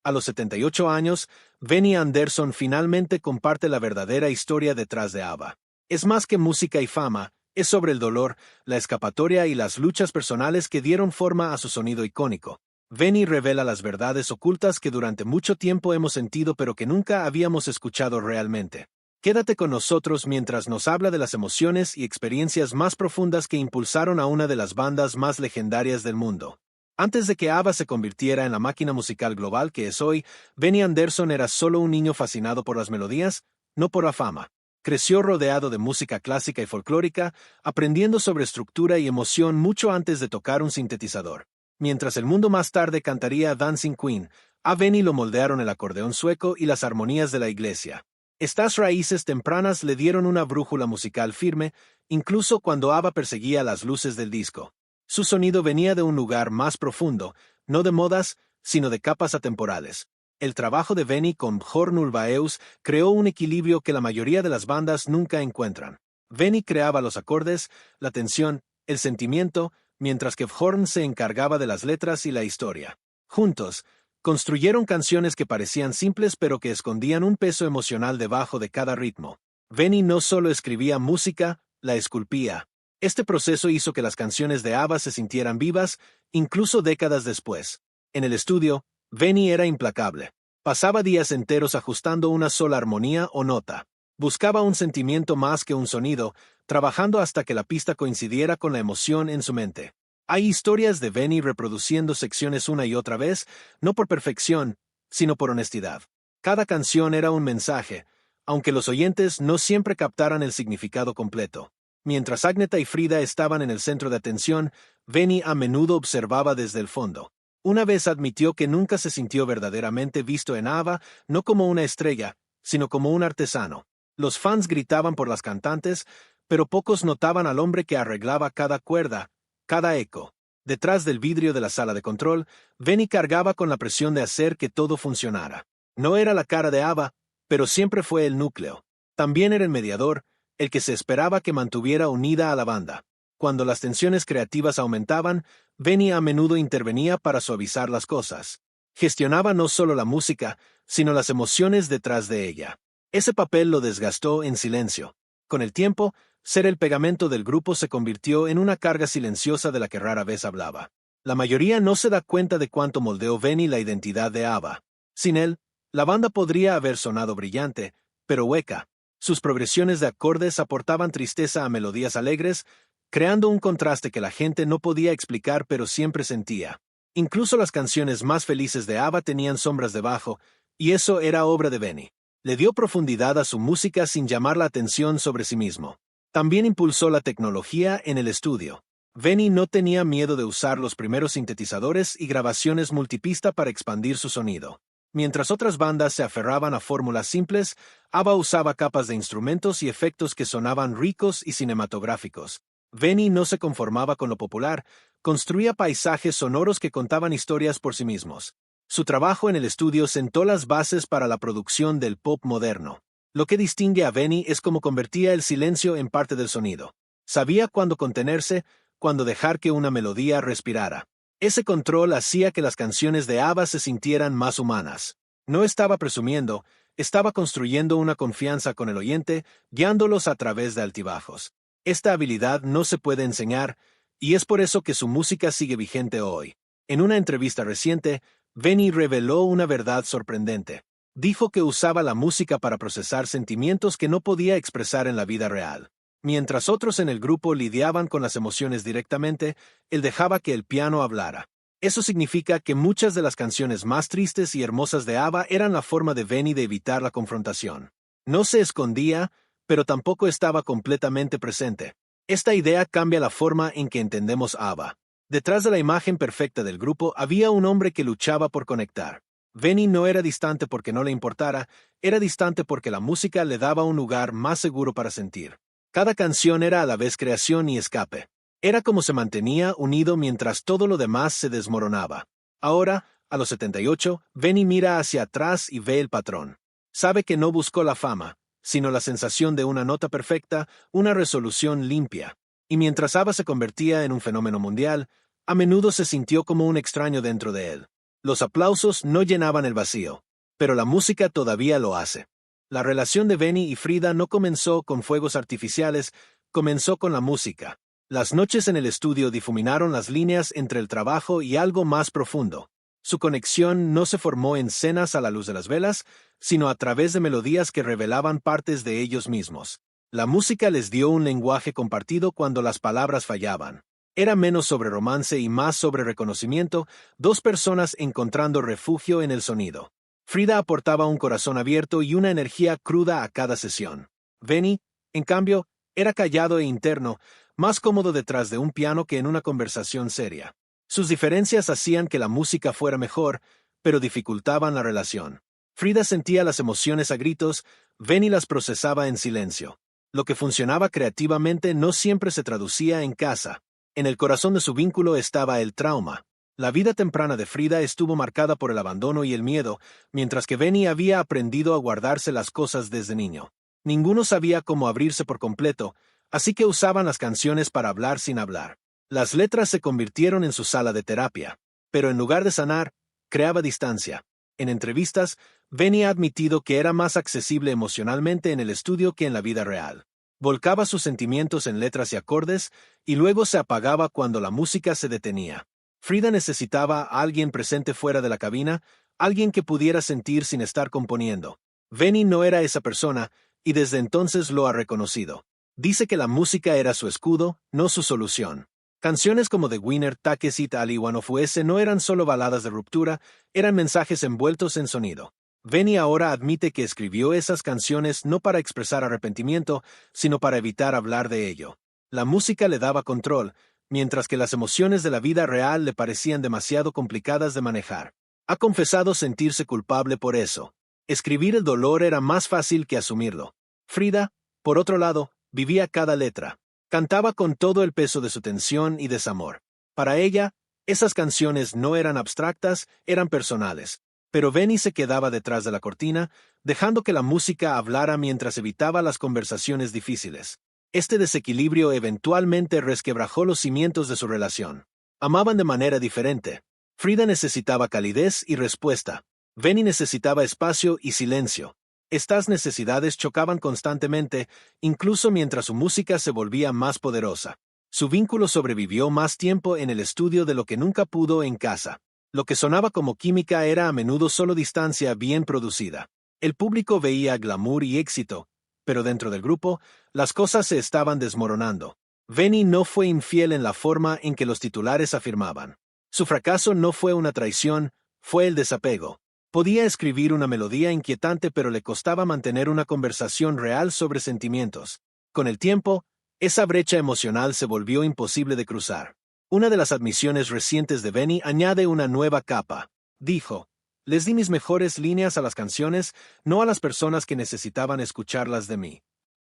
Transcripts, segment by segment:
A los 78 años, Benny Andersson finalmente comparte la verdadera historia detrás de ABBA. Es más que música y fama, es sobre el dolor, la escapatoria y las luchas personales que dieron forma a su sonido icónico. Benny revela las verdades ocultas que durante mucho tiempo hemos sentido pero que nunca habíamos escuchado realmente. Quédate con nosotros mientras nos habla de las emociones y experiencias más profundas que impulsaron a una de las bandas más legendarias del mundo. Antes de que ABBA se convirtiera en la máquina musical global que es hoy, Benny Andersson era solo un niño fascinado por las melodías, no por la fama. Creció rodeado de música clásica y folclórica, aprendiendo sobre estructura y emoción mucho antes de tocar un sintetizador. Mientras el mundo más tarde cantaría Dancing Queen, a Benny lo moldearon el acordeón sueco y las armonías de la iglesia. Estas raíces tempranas le dieron una brújula musical firme, incluso cuando ABBA perseguía las luces del disco. Su sonido venía de un lugar más profundo, no de modas, sino de capas atemporales. El trabajo de Benny con Björn Ulvaeus creó un equilibrio que la mayoría de las bandas nunca encuentran. Benny creaba los acordes, la tensión, el sentimiento, mientras que Björn se encargaba de las letras y la historia. Juntos, construyeron canciones que parecían simples pero que escondían un peso emocional debajo de cada ritmo. Benny no solo escribía música, la esculpía. Este proceso hizo que las canciones de ABBA se sintieran vivas, incluso décadas después. En el estudio, Benny era implacable. Pasaba días enteros ajustando una sola armonía o nota. Buscaba un sentimiento más que un sonido, trabajando hasta que la pista coincidiera con la emoción en su mente. Hay historias de Benny reproduciendo secciones una y otra vez, no por perfección, sino por honestidad. Cada canción era un mensaje, aunque los oyentes no siempre captaran el significado completo. Mientras Agneta y Frida estaban en el centro de atención, Benny a menudo observaba desde el fondo. Una vez admitió que nunca se sintió verdaderamente visto en ABBA, no como una estrella, sino como un artesano. Los fans gritaban por las cantantes, pero pocos notaban al hombre que arreglaba cada cuerda, cada eco. Detrás del vidrio de la sala de control, Benny cargaba con la presión de hacer que todo funcionara. No era la cara de ABBA, pero siempre fue el núcleo. También era el mediador, el que se esperaba que mantuviera unida a la banda. Cuando las tensiones creativas aumentaban, Benny a menudo intervenía para suavizar las cosas. Gestionaba no solo la música, sino las emociones detrás de ella. Ese papel lo desgastó en silencio. Con el tiempo, ser el pegamento del grupo se convirtió en una carga silenciosa de la que rara vez hablaba. La mayoría no se da cuenta de cuánto moldeó Benny la identidad de ABBA. Sin él, la banda podría haber sonado brillante, pero hueca. Sus progresiones de acordes aportaban tristeza a melodías alegres, creando un contraste que la gente no podía explicar pero siempre sentía. Incluso las canciones más felices de ABBA tenían sombras debajo, y eso era obra de Benny. Le dio profundidad a su música sin llamar la atención sobre sí mismo. También impulsó la tecnología en el estudio. Benny no tenía miedo de usar los primeros sintetizadores y grabaciones multipista para expandir su sonido. Mientras otras bandas se aferraban a fórmulas simples, ABBA usaba capas de instrumentos y efectos que sonaban ricos y cinematográficos. Benny no se conformaba con lo popular, construía paisajes sonoros que contaban historias por sí mismos. Su trabajo en el estudio sentó las bases para la producción del pop moderno. Lo que distingue a Benny es cómo convertía el silencio en parte del sonido. Sabía cuándo contenerse, cuándo dejar que una melodía respirara. Ese control hacía que las canciones de ABBA se sintieran más humanas. No estaba presumiendo, estaba construyendo una confianza con el oyente, guiándolos a través de altibajos. Esta habilidad no se puede enseñar, y es por eso que su música sigue vigente hoy. En una entrevista reciente, Benny reveló una verdad sorprendente. Dijo que usaba la música para procesar sentimientos que no podía expresar en la vida real. Mientras otros en el grupo lidiaban con las emociones directamente, él dejaba que el piano hablara. Eso significa que muchas de las canciones más tristes y hermosas de ABBA eran la forma de Benny de evitar la confrontación. No se escondía, pero tampoco estaba completamente presente. Esta idea cambia la forma en que entendemos ABBA. Detrás de la imagen perfecta del grupo había un hombre que luchaba por conectar. Benny no era distante porque no le importara, era distante porque la música le daba un lugar más seguro para sentir. Cada canción era a la vez creación y escape. Era como se mantenía unido mientras todo lo demás se desmoronaba. Ahora, a los 78, Benny mira hacia atrás y ve el patrón. Sabe que no buscó la fama, sino la sensación de una nota perfecta, una resolución limpia. Y mientras ABBA se convertía en un fenómeno mundial, a menudo se sintió como un extraño dentro de él. Los aplausos no llenaban el vacío, pero la música todavía lo hace. La relación de Benny y Frida no comenzó con fuegos artificiales, comenzó con la música. Las noches en el estudio difuminaron las líneas entre el trabajo y algo más profundo. Su conexión no se formó en cenas a la luz de las velas, sino a través de melodías que revelaban partes de ellos mismos. La música les dio un lenguaje compartido cuando las palabras fallaban. Era menos sobre romance y más sobre reconocimiento, dos personas encontrando refugio en el sonido. Frida aportaba un corazón abierto y una energía cruda a cada sesión. Benny, en cambio, era callado e interno, más cómodo detrás de un piano que en una conversación seria. Sus diferencias hacían que la música fuera mejor, pero dificultaban la relación. Frida sentía las emociones a gritos, Benny las procesaba en silencio. Lo que funcionaba creativamente no siempre se traducía en casa. En el corazón de su vínculo estaba el trauma. La vida temprana de Frida estuvo marcada por el abandono y el miedo, mientras que Benny había aprendido a guardarse las cosas desde niño. Ninguno sabía cómo abrirse por completo, así que usaban las canciones para hablar sin hablar. Las letras se convirtieron en su sala de terapia, pero en lugar de sanar, creaba distancia. En entrevistas, Benny ha admitido que era más accesible emocionalmente en el estudio que en la vida real. Volcaba sus sentimientos en letras y acordes, y luego se apagaba cuando la música se detenía. Frida necesitaba a alguien presente fuera de la cabina, alguien que pudiera sentir sin estar componiendo. Benny no era esa persona, y desde entonces lo ha reconocido. Dice que la música era su escudo, no su solución. Canciones como The Winner, Take It All I Want of Us no eran solo baladas de ruptura, eran mensajes envueltos en sonido. Benny ahora admite que escribió esas canciones no para expresar arrepentimiento, sino para evitar hablar de ello. La música le daba control, mientras que las emociones de la vida real le parecían demasiado complicadas de manejar. Ha confesado sentirse culpable por eso. Escribir el dolor era más fácil que asumirlo. Frida, por otro lado, vivía cada letra. Cantaba con todo el peso de su tensión y desamor. Para ella, esas canciones no eran abstractas, eran personales. Pero Benny se quedaba detrás de la cortina, dejando que la música hablara mientras evitaba las conversaciones difíciles. Este desequilibrio eventualmente resquebrajó los cimientos de su relación. Amaban de manera diferente. Frida necesitaba calidez y respuesta. Benny necesitaba espacio y silencio. Estas necesidades chocaban constantemente, incluso mientras su música se volvía más poderosa. Su vínculo sobrevivió más tiempo en el estudio de lo que nunca pudo en casa. Lo que sonaba como química era a menudo solo distancia bien producida. El público veía glamour y éxito, pero dentro del grupo, las cosas se estaban desmoronando. Benny no fue infiel en la forma en que los titulares afirmaban. Su fracaso no fue una traición, fue el desapego. Podía escribir una melodía inquietante, pero le costaba mantener una conversación real sobre sentimientos. Con el tiempo, esa brecha emocional se volvió imposible de cruzar. Una de las admisiones recientes de Benny añade una nueva capa. Dijo, les di mis mejores líneas a las canciones, no a las personas que necesitaban escucharlas de mí.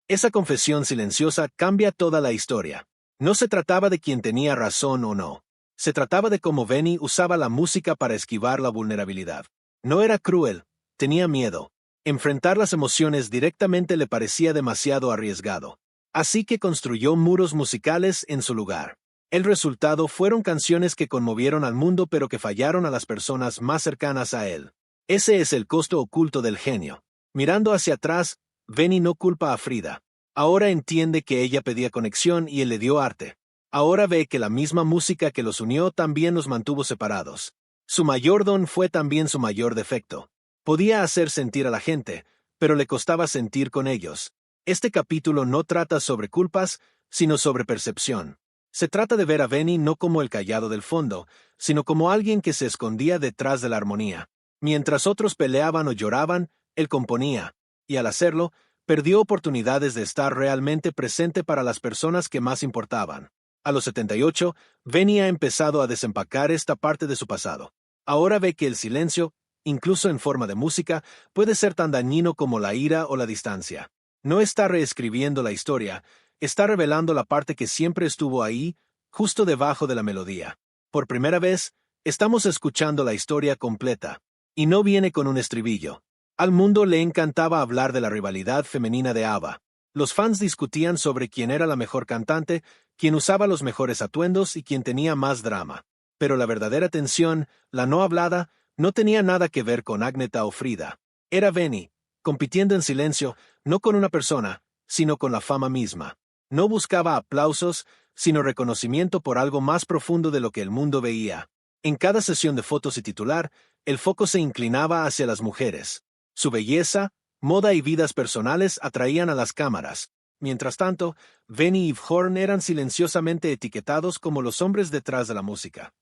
Esa confesión silenciosa cambia toda la historia. No se trataba de quién tenía razón o no. Se trataba de cómo Benny usaba la música para esquivar la vulnerabilidad. No era cruel, tenía miedo. Enfrentar las emociones directamente le parecía demasiado arriesgado. Así que construyó muros musicales en su lugar. El resultado fueron canciones que conmovieron al mundo pero que fallaron a las personas más cercanas a él. Ese es el costo oculto del genio. Mirando hacia atrás, Benny no culpa a Frida. Ahora entiende que ella pedía conexión y él le dio arte. Ahora ve que la misma música que los unió también los mantuvo separados. Su mayor don fue también su mayor defecto. Podía hacer sentir a la gente, pero le costaba sentir con ellos. Este capítulo no trata sobre culpas, sino sobre percepción. Se trata de ver a Benny no como el callado del fondo, sino como alguien que se escondía detrás de la armonía. Mientras otros peleaban o lloraban, él componía, y al hacerlo, perdió oportunidades de estar realmente presente para las personas que más importaban. A los 78, Benny ha empezado a desempacar esta parte de su pasado. Ahora ve que el silencio, incluso en forma de música, puede ser tan dañino como la ira o la distancia. No está reescribiendo la historia, está revelando la parte que siempre estuvo ahí, justo debajo de la melodía. Por primera vez, estamos escuchando la historia completa. Y no viene con un estribillo. Al mundo le encantaba hablar de la rivalidad femenina de ABBA. Los fans discutían sobre quién era la mejor cantante, quién usaba los mejores atuendos y quién tenía más drama. Pero la verdadera tensión, la no hablada, No tenía nada que ver con Agneta o Frida. Era Benny, compitiendo en silencio, no con una persona, sino con la fama misma. No buscaba aplausos, sino reconocimiento por algo más profundo de lo que el mundo veía. En cada sesión de fotos y titular, el foco se inclinaba hacia las mujeres. Su belleza, moda y vidas personales atraían a las cámaras. Mientras tanto, Benny y Horn eran silenciosamente etiquetados como los hombres detrás de la música.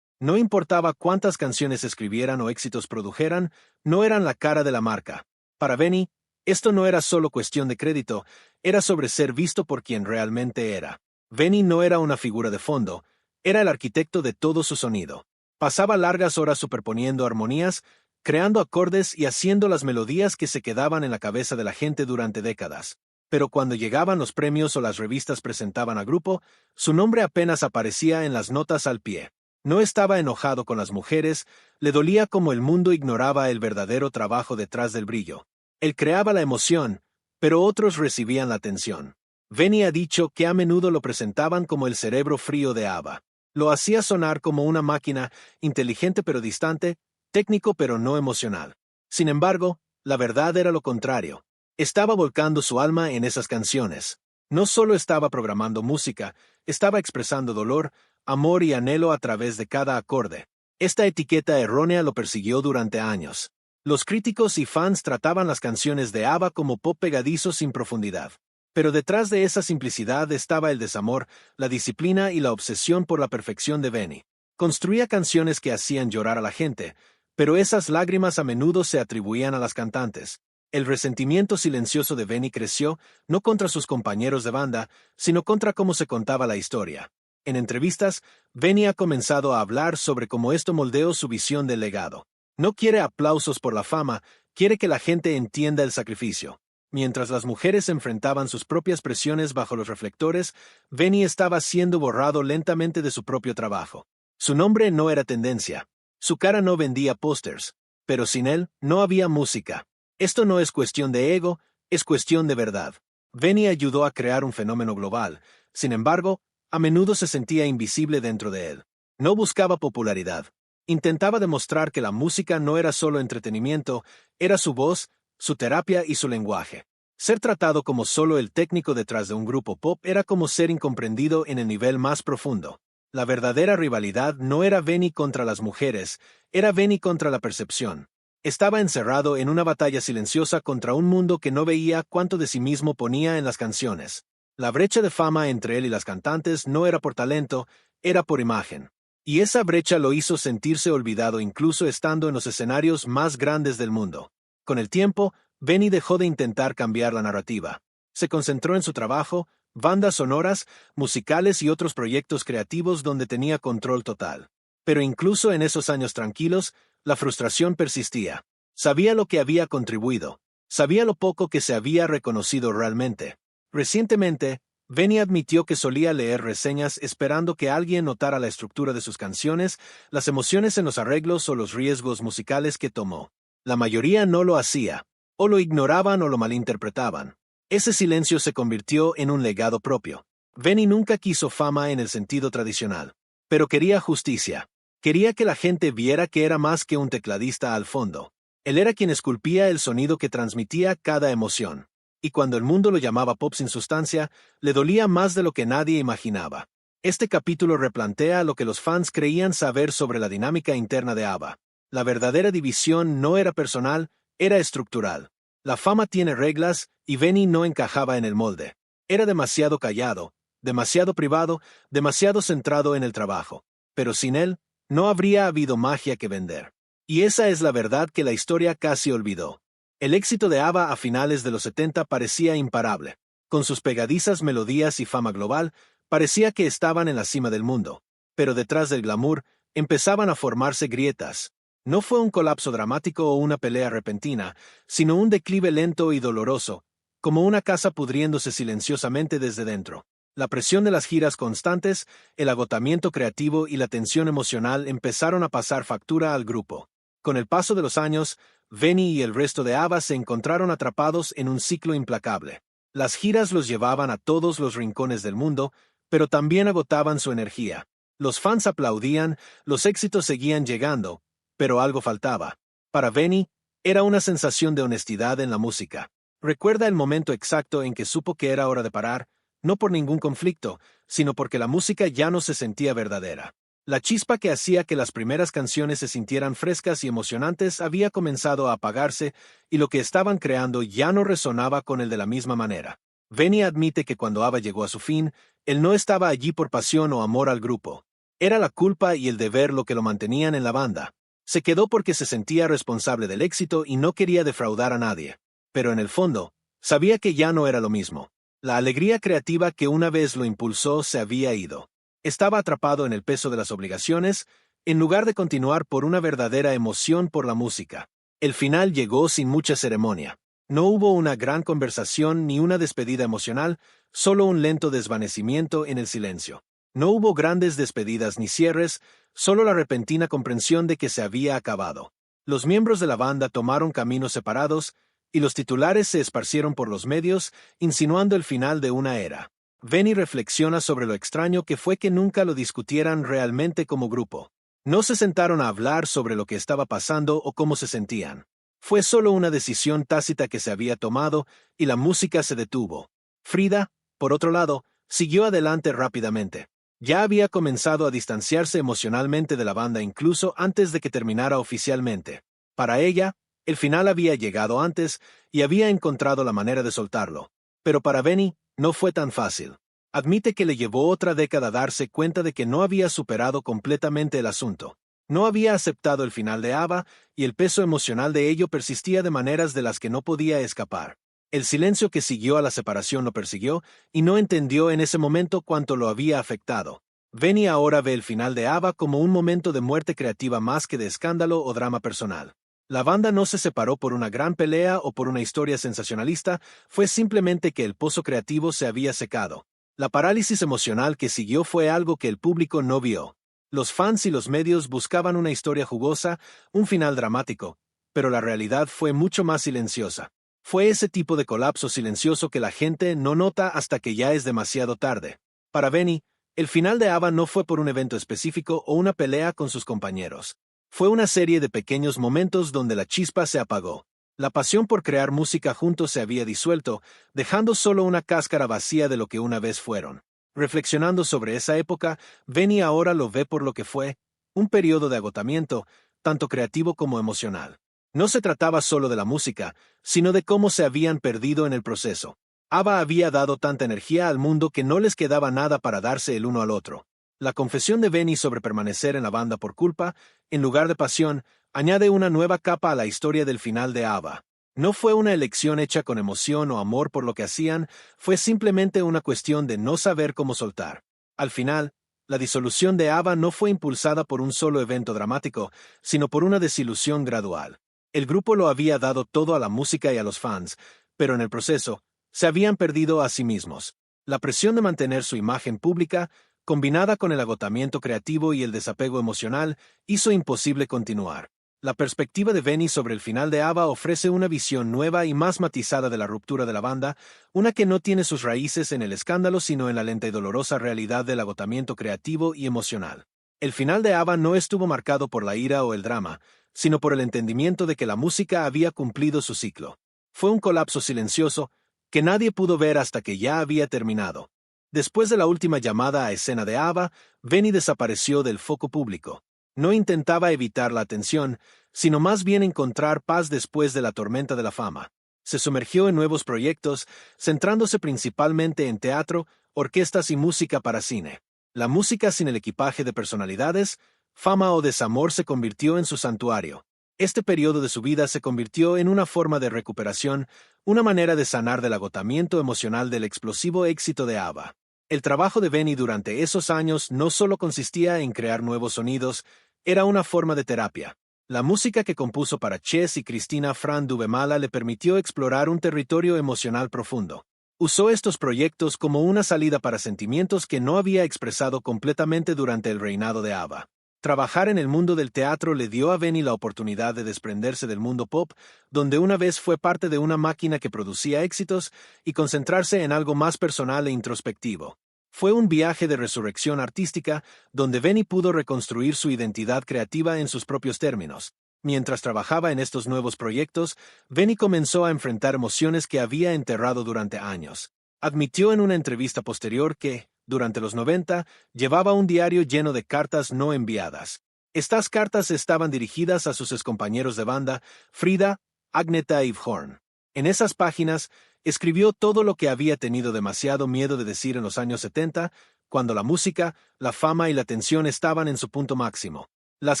No importaba cuántas canciones escribieran o éxitos produjeran, no eran la cara de la marca. Para Benny, esto no era solo cuestión de crédito, era sobre ser visto por quien realmente era. Benny no era una figura de fondo, era el arquitecto de todo su sonido. Pasaba largas horas superponiendo armonías, creando acordes y haciendo las melodías que se quedaban en la cabeza de la gente durante décadas. Pero cuando llegaban los premios o las revistas presentaban a grupo, su nombre apenas aparecía en las notas al pie. No estaba enojado con las mujeres, le dolía como el mundo ignoraba el verdadero trabajo detrás del brillo. Él creaba la emoción, pero otros recibían la atención. Benny ha dicho que a menudo lo presentaban como el cerebro frío de ABBA. Lo hacía sonar como una máquina, inteligente pero distante, técnico pero no emocional. Sin embargo, la verdad era lo contrario. Estaba volcando su alma en esas canciones. No solo estaba programando música, estaba expresando dolor, amor y anhelo a través de cada acorde. Esta etiqueta errónea lo persiguió durante años. Los críticos y fans trataban las canciones de ABBA como pop pegadizo sin profundidad. Pero detrás de esa simplicidad estaba el desamor, la disciplina y la obsesión por la perfección de Benny. Construía canciones que hacían llorar a la gente, pero esas lágrimas a menudo se atribuían a las cantantes. El resentimiento silencioso de Benny creció, no contra sus compañeros de banda, sino contra cómo se contaba la historia. En entrevistas, Benny ha comenzado a hablar sobre cómo esto moldeó su visión del legado. No quiere aplausos por la fama, quiere que la gente entienda el sacrificio. Mientras las mujeres enfrentaban sus propias presiones bajo los reflectores, Benny estaba siendo borrado lentamente de su propio trabajo. Su nombre no era tendencia. Su cara no vendía pósters. Pero sin él, no había música. Esto no es cuestión de ego, es cuestión de verdad. Benny ayudó a crear un fenómeno global. Sin embargo, a menudo se sentía invisible dentro de él. No buscaba popularidad. Intentaba demostrar que la música no era solo entretenimiento, era su voz, su terapia y su lenguaje. Ser tratado como solo el técnico detrás de un grupo pop era como ser incomprendido en el nivel más profundo. La verdadera rivalidad no era Benny contra las mujeres, era Benny contra la percepción. Estaba encerrado en una batalla silenciosa contra un mundo que no veía cuánto de sí mismo ponía en las canciones. La brecha de fama entre él y las cantantes no era por talento, era por imagen. Y esa brecha lo hizo sentirse olvidado incluso estando en los escenarios más grandes del mundo. Con el tiempo, Benny dejó de intentar cambiar la narrativa. Se concentró en su trabajo, bandas sonoras, musicales y otros proyectos creativos donde tenía control total. Pero incluso en esos años tranquilos, la frustración persistía. Sabía lo que había contribuido. Sabía lo poco que se había reconocido realmente. Recientemente, Benny admitió que solía leer reseñas esperando que alguien notara la estructura de sus canciones, las emociones en los arreglos o los riesgos musicales que tomó. La mayoría no lo hacía. O lo ignoraban o lo malinterpretaban. Ese silencio se convirtió en un legado propio. Benny nunca quiso fama en el sentido tradicional. Pero quería justicia. Quería que la gente viera que era más que un tecladista al fondo. Él era quien esculpía el sonido que transmitía cada emoción. Y cuando el mundo lo llamaba pop sin sustancia, le dolía más de lo que nadie imaginaba. Este capítulo replantea lo que los fans creían saber sobre la dinámica interna de ABBA. La verdadera división no era personal, era estructural. La fama tiene reglas, y Benny no encajaba en el molde. Era demasiado callado, demasiado privado, demasiado centrado en el trabajo. Pero sin él, no habría habido magia que vender. Y esa es la verdad que la historia casi olvidó. El éxito de ABBA a finales de los 70 parecía imparable. Con sus pegadizas melodías y fama global, parecía que estaban en la cima del mundo. Pero detrás del glamour, empezaban a formarse grietas. No fue un colapso dramático o una pelea repentina, sino un declive lento y doloroso, como una casa pudriéndose silenciosamente desde dentro. La presión de las giras constantes, el agotamiento creativo y la tensión emocional empezaron a pasar factura al grupo. Con el paso de los años, Benny y el resto de ABBA se encontraron atrapados en un ciclo implacable. Las giras los llevaban a todos los rincones del mundo, pero también agotaban su energía. Los fans aplaudían, los éxitos seguían llegando, pero algo faltaba. Para Benny, era una sensación de honestidad en la música. Recuerda el momento exacto en que supo que era hora de parar, no por ningún conflicto, sino porque la música ya no se sentía verdadera. La chispa que hacía que las primeras canciones se sintieran frescas y emocionantes había comenzado a apagarse y lo que estaban creando ya no resonaba con el de la misma manera. Benny admite que cuando ABBA llegó a su fin, él no estaba allí por pasión o amor al grupo. Era la culpa y el deber lo que lo mantenían en la banda. Se quedó porque se sentía responsable del éxito y no quería defraudar a nadie. Pero en el fondo, sabía que ya no era lo mismo. La alegría creativa que una vez lo impulsó se había ido. Estaba atrapado en el peso de las obligaciones, en lugar de continuar por una verdadera emoción por la música. El final llegó sin mucha ceremonia. No hubo una gran conversación ni una despedida emocional, solo un lento desvanecimiento en el silencio. No hubo grandes despedidas ni cierres, solo la repentina comprensión de que se había acabado. Los miembros de la banda tomaron caminos separados, y los titulares se esparcieron por los medios, insinuando el final de una era. Benny reflexiona sobre lo extraño que fue que nunca lo discutieran realmente como grupo. No se sentaron a hablar sobre lo que estaba pasando o cómo se sentían. Fue solo una decisión tácita que se había tomado y la música se detuvo. Frida, por otro lado, siguió adelante rápidamente. Ya había comenzado a distanciarse emocionalmente de la banda incluso antes de que terminara oficialmente. Para ella, el final había llegado antes y había encontrado la manera de soltarlo. Pero para Benny, no fue tan fácil. Admite que le llevó otra década darse cuenta de que no había superado completamente el asunto. No había aceptado el final de ABBA y el peso emocional de ello persistía de maneras de las que no podía escapar. El silencio que siguió a la separación lo persiguió y no entendió en ese momento cuánto lo había afectado. Benny ahora ve el final de ABBA como un momento de muerte creativa más que de escándalo o drama personal. La banda no se separó por una gran pelea o por una historia sensacionalista, fue simplemente que el pozo creativo se había secado. La parálisis emocional que siguió fue algo que el público no vio. Los fans y los medios buscaban una historia jugosa, un final dramático, pero la realidad fue mucho más silenciosa. Fue ese tipo de colapso silencioso que la gente no nota hasta que ya es demasiado tarde. Para Benny, el final de ABBA no fue por un evento específico o una pelea con sus compañeros. Fue una serie de pequeños momentos donde la chispa se apagó. La pasión por crear música juntos se había disuelto, dejando solo una cáscara vacía de lo que una vez fueron. Reflexionando sobre esa época, Benny ahora lo ve por lo que fue, un periodo de agotamiento, tanto creativo como emocional. No se trataba solo de la música, sino de cómo se habían perdido en el proceso. ABBA había dado tanta energía al mundo que no les quedaba nada para darse el uno al otro. La confesión de Benny sobre permanecer en la banda por culpa, en lugar de pasión, añade una nueva capa a la historia del final de ABBA. No fue una elección hecha con emoción o amor por lo que hacían, fue simplemente una cuestión de no saber cómo soltar. Al final, la disolución de ABBA no fue impulsada por un solo evento dramático, sino por una desilusión gradual. El grupo lo había dado todo a la música y a los fans, pero en el proceso, se habían perdido a sí mismos. La presión de mantener su imagen pública, combinada con el agotamiento creativo y el desapego emocional, hizo imposible continuar. La perspectiva de Benny sobre el final de ABBA ofrece una visión nueva y más matizada de la ruptura de la banda, una que no tiene sus raíces en el escándalo sino en la lenta y dolorosa realidad del agotamiento creativo y emocional. El final de ABBA no estuvo marcado por la ira o el drama, sino por el entendimiento de que la música había cumplido su ciclo. Fue un colapso silencioso, que nadie pudo ver hasta que ya había terminado. Después de la última llamada a escena de ABBA, Benny desapareció del foco público. No intentaba evitar la atención, sino más bien encontrar paz después de la tormenta de la fama. Se sumergió en nuevos proyectos, centrándose principalmente en teatro, orquestas y música para cine. La música sin el equipaje de personalidades, fama o desamor se convirtió en su santuario. Este periodo de su vida se convirtió en una forma de recuperación, una manera de sanar del agotamiento emocional del explosivo éxito de ABBA. El trabajo de Benny durante esos años no solo consistía en crear nuevos sonidos, era una forma de terapia. La música que compuso para Chess y Cristina Fran Dubemala le permitió explorar un territorio emocional profundo. Usó estos proyectos como una salida para sentimientos que no había expresado completamente durante el reinado de ABBA. Trabajar en el mundo del teatro le dio a Benny la oportunidad de desprenderse del mundo pop, donde una vez fue parte de una máquina que producía éxitos, y concentrarse en algo más personal e introspectivo. Fue un viaje de resurrección artística donde Benny pudo reconstruir su identidad creativa en sus propios términos. Mientras trabajaba en estos nuevos proyectos, Benny comenzó a enfrentar emociones que había enterrado durante años. Admitió en una entrevista posterior que, durante los 90, llevaba un diario lleno de cartas no enviadas. Estas cartas estaban dirigidas a sus excompañeros de banda, Frida, Agneta y Horn. En esas páginas, escribió todo lo que había tenido demasiado miedo de decir en los años 70, cuando la música, la fama y la tensión estaban en su punto máximo. Las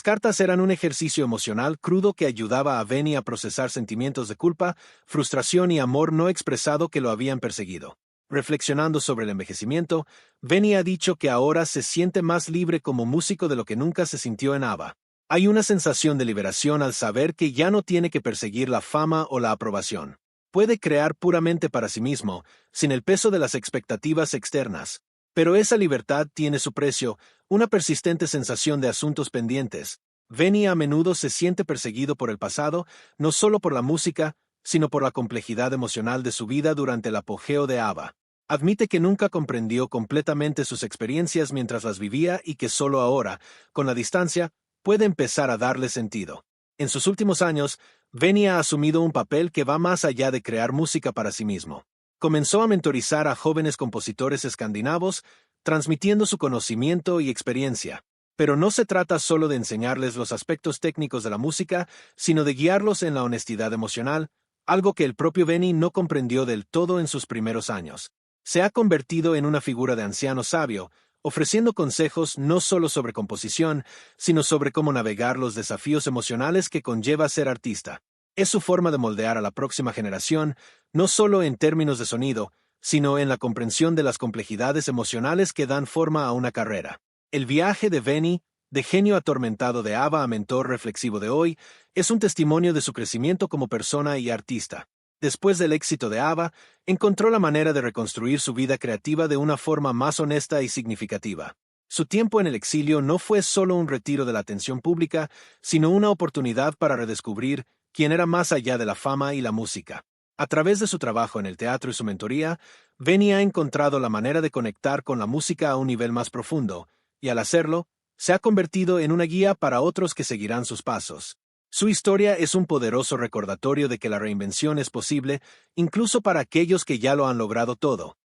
cartas eran un ejercicio emocional crudo que ayudaba a Benny a procesar sentimientos de culpa, frustración y amor no expresado que lo habían perseguido. Reflexionando sobre el envejecimiento, Benny ha dicho que ahora se siente más libre como músico de lo que nunca se sintió en ABBA. Hay una sensación de liberación al saber que ya no tiene que perseguir la fama o la aprobación. Puede crear puramente para sí mismo, sin el peso de las expectativas externas. Pero esa libertad tiene su precio, una persistente sensación de asuntos pendientes. Benny a menudo se siente perseguido por el pasado, no solo por la música, sino por la complejidad emocional de su vida durante el apogeo de ABBA. Admite que nunca comprendió completamente sus experiencias mientras las vivía y que solo ahora, con la distancia, puede empezar a darle sentido. En sus últimos años, Benny ha asumido un papel que va más allá de crear música para sí mismo. Comenzó a mentorizar a jóvenes compositores escandinavos, transmitiendo su conocimiento y experiencia. Pero no se trata solo de enseñarles los aspectos técnicos de la música, sino de guiarlos en la honestidad emocional, algo que el propio Benny no comprendió del todo en sus primeros años. Se ha convertido en una figura de anciano sabio, ofreciendo consejos no solo sobre composición, sino sobre cómo navegar los desafíos emocionales que conlleva ser artista. Es su forma de moldear a la próxima generación, no solo en términos de sonido, sino en la comprensión de las complejidades emocionales que dan forma a una carrera. El viaje de Benny, de genio atormentado de ABBA a mentor reflexivo de hoy, es un testimonio de su crecimiento como persona y artista. Después del éxito de ABBA, encontró la manera de reconstruir su vida creativa de una forma más honesta y significativa. Su tiempo en el exilio no fue solo un retiro de la atención pública, sino una oportunidad para redescubrir quién era más allá de la fama y la música. A través de su trabajo en el teatro y su mentoría, Benny ha encontrado la manera de conectar con la música a un nivel más profundo, y al hacerlo, se ha convertido en una guía para otros que seguirán sus pasos. Su historia es un poderoso recordatorio de que la reinvención es posible, incluso para aquellos que ya lo han logrado todo.